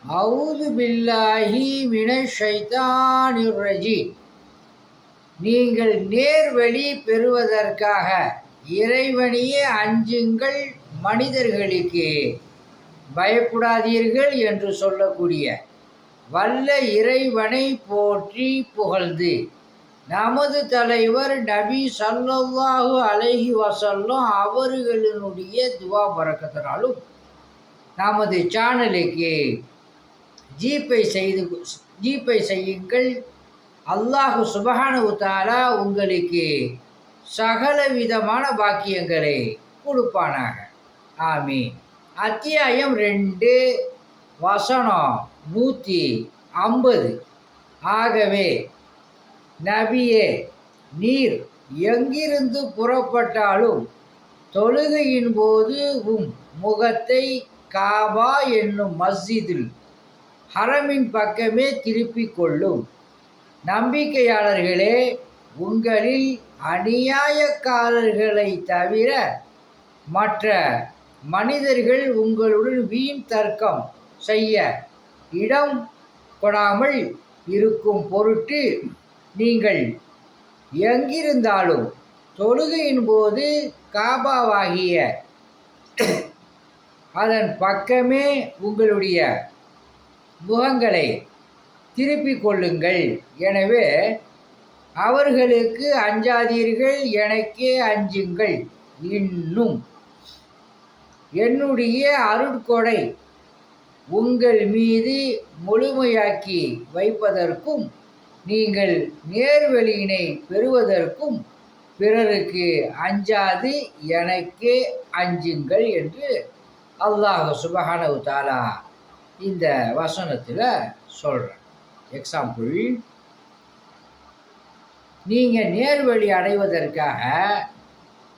அவுது பில்லாஹி மினஷ் ஷைத்தானிர் ரஜீம். நீங்கள் நேர்வழி பெறுவதற்காக இறைவனையே அஞ்சுங்கள், மனிதர்களுக்கு பயப்படாதீர்கள் என்று சொல்லக்கூடிய வல்ல இறைவனை போற்றி புகழ்ந்து நமது தலைவர் நபி ஸல்லல்லாஹு அலைஹி வஸல்லம் அவர்களினுடைய துவா பரக்கத்தினாலும் நமது சேனலுக்கு ஜீபே செய்யுங்கள். அல்லாஹு சுப்ஹானஹு தஆலா உங்களுக்கு சகல விதமான பாக்கியங்களை கொடுப்பானாக. ஆமீன். அத்தியாயம் 2 வசனம் 150. ஆகவே நபியே, நீர் எங்கிருந்து புறப்பட்டாலும் தொழுகையின் போது முகத்தை காபா என்னும் மஸ்ஜிதில் ஹரமின் பக்கமே திருப்பிக் கொள்ளும். நம்பிக்கையாளர்களே, உங்களில் அநியாயக்காரர்களை தவிர மற்ற மனிதர்கள் உங்களுடன் வீண் தர்க்கம் செய்ய இடம் கொடாமல் இருக்கும் பொருட்டு நீங்கள் எங்கிருந்தாலும் தொழுகையின் போது காபாவாகிய அதன் பக்கமே உங்களுடைய முகங்களை திருப்பிக் கொள்ளுங்கள். எனவே அவர்களுக்கு அஞ்சாதீர்கள், எனக்கே அஞ்சுங்கள். இன்னும் என்னுடைய அருட்கொடை உங்கள் மீது முழுமையாக்கி வைப்பதற்கும் நீங்கள் நேர்வழியினை பெறுவதற்கும் பிறருக்கு அஞ்சாது எனக்கே அஞ்சுங்கள் என்று அல்லாஹ் சுப்ஹானஹு தஆலா இந்த வசனத்தில் சொல்கிறேன். எக்ஸாம்பிள், நீங்கள் நேர்வழி அடைவதற்காக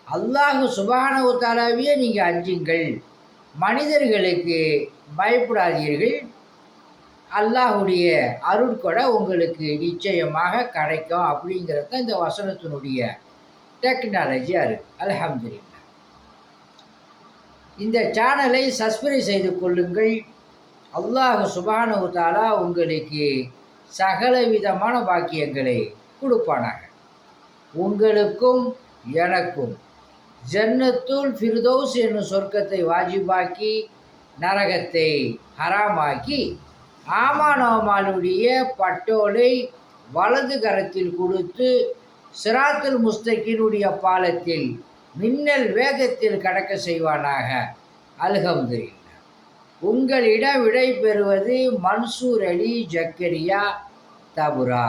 அல்லாஹ் சுப்ஹானஹு தஆலாவையே நீங்கள் அஞ்சுங்கள், மனிதர்களுக்கு பயப்படாதீர்கள், அல்லாஹுடைய அருட்கொடை உங்களுக்கு நிச்சயமாக கிடைக்கும் அப்படிங்கிறது தான் இந்த வசனத்தினுடைய டெக்னாலஜியாக இருக்குது. அல்ஹம்துலில்லாஹ். இந்த சேனலை சப்ஸ்கிரைப் செய்து கொள்ளுங்கள். அல்லாஹ் சுப்ஹானஹு தஆலா உங்களுக்கு சகல விதமான பாக்கியங்களை கொடுப்பானாக. உங்களுக்கும் எனக்கும் ஜன்னத்துல் ஃபிர்தௌஸ் என்னும் சொர்க்கத்தை வாஜிபாக்கி நரகத்தை ஹராமாக்கி ஆமானோமாலுடைய பட்டோலை வலது கரத்தில் கொடுத்து சிராத்துல் முஸ்தகீனுடைய பாலத்தில் மின்னல் வேகத்தில் கடக்க செய்வானாக. அல்ஹம்துலில்லாஹ். உங்களிடம் விடை பெறுவது மன்சூர் அலி ஜக்கரியா தபுரா.